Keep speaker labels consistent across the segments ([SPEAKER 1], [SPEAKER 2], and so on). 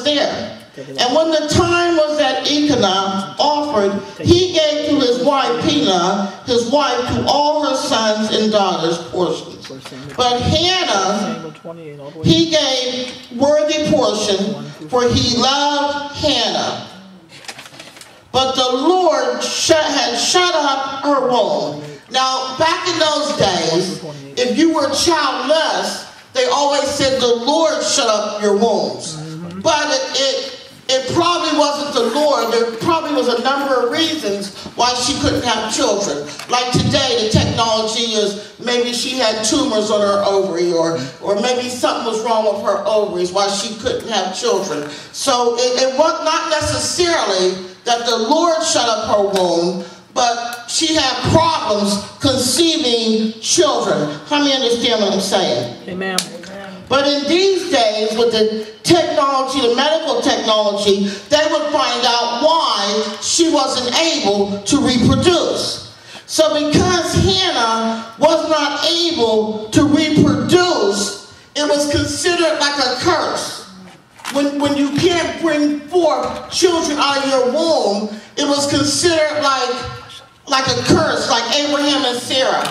[SPEAKER 1] was there. And when the time was that Elkanah offered, he gave to his wife Peninnah, his wife, to all her sons and daughters portions. But Hannah, he gave worthy portion, for he loved Hannah. But the Lord had shut up her womb. Now, back in those days, if you were childless, they always said the Lord shut up your wombs. But it probably wasn't the Lord. There probably was a number of reasons why she couldn't have children. Like today, the technology is maybe she had tumors on her ovary, or maybe something was wrong with her ovaries why she couldn't have children. So it was not necessarily that the Lord shut up her womb, but she had problems conceiving children. How many understand what I'm saying?
[SPEAKER 2] Amen.
[SPEAKER 1] But in these days, with the technology, the medical technology, they would find out why she wasn't able to reproduce. So because Hannah was not able to reproduce, it was considered like a curse. When you can't bring forth children out of your womb, it was considered like a curse, like Abraham and Sarah.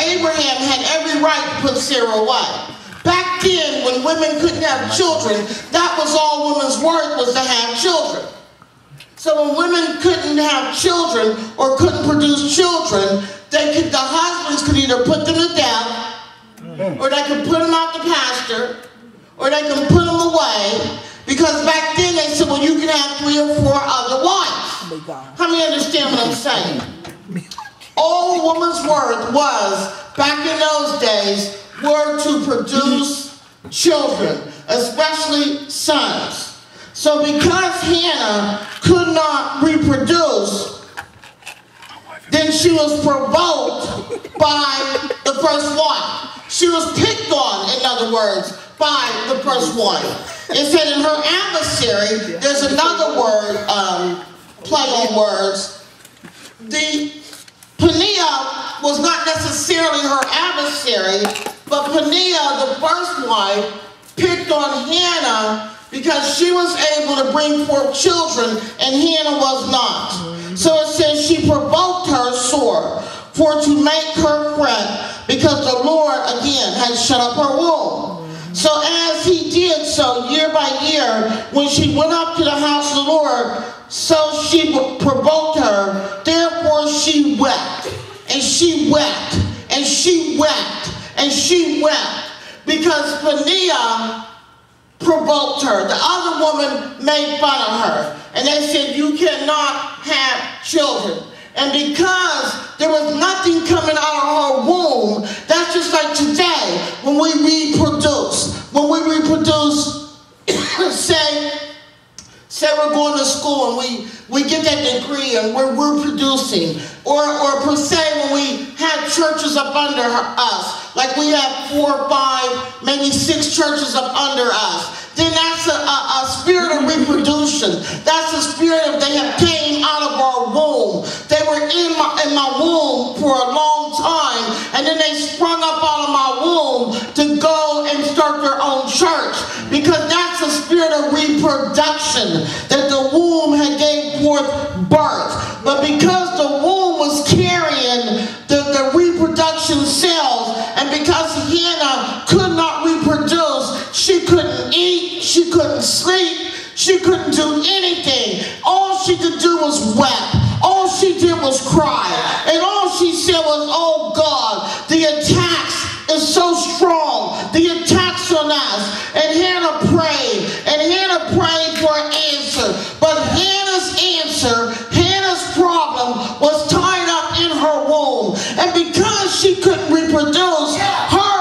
[SPEAKER 1] Abraham had every right to put Sarah away. Back then, when women couldn't have children, that was all women's worth, was to have children. So when women couldn't have children or couldn't produce children, the husbands could either put them to death, or they could put them out to pasture, or they could put them away, because back then they said, well, you can have 3 or 4 other wives. How many understand what I'm saying? All a woman's worth was, back in those days, were to produce children, especially sons. So because Hannah could not reproduce, then she was provoked by the first wife. She was picked on, in other words, by the first wife. It said in her adversary, there's another word, play on words. The Peninnah was not necessarily her adversary, but Peninnah, the first wife, picked on Hannah because she was able to bring forth children and Hannah was not. So it says she provoked her sore for to make her fret, because the Lord again had shut up her womb. So as he did so year by year, when she went up to the house of the Lord, so she provoked her. Therefore she wept, and she wept, and she wept, and she wept, because Peninnah provoked her. The other woman made fun of her, and they said, you cannot have children. And because there was nothing coming out of her womb, that's just like today, when we reproduce. When we reproduce, say we're going to school and we get that degree and we're reproducing. Or per se, when we have churches up under us, like we have 4 or 5, maybe 6 churches up under us, then that's a spirit of reproduction. That's a spirit of they have came out of our womb. They were in my womb for a long time, and then they sprung up out of my womb to go and start their own church, because that's a spirit of reproduction, that the womb had gave forth birth. But because the womb was carrying the reproduction cells, and because Hannah could not reproduce, she couldn't eat, she couldn't sleep, she couldn't do anything. All she could do was weep. All she did was cry. And all she said was, oh God, the attacks is so strong. The attacks on us. And Hannah prayed. And Hannah prayed for an answer. But Hannah's answer, Hannah's problem was tied up in her womb. And because she couldn't reproduce, her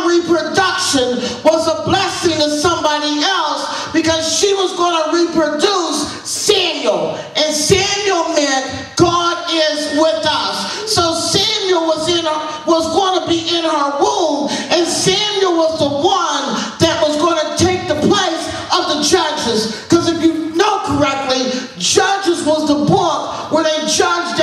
[SPEAKER 1] unreproduction was a blessing to somebody else, because she was going to reproduce Samuel. And Samuel meant God is with us. So Samuel was going to be in her womb, and Samuel was the one that was going to take the place of the judges. Because if you know correctly, Judges was the book where they judged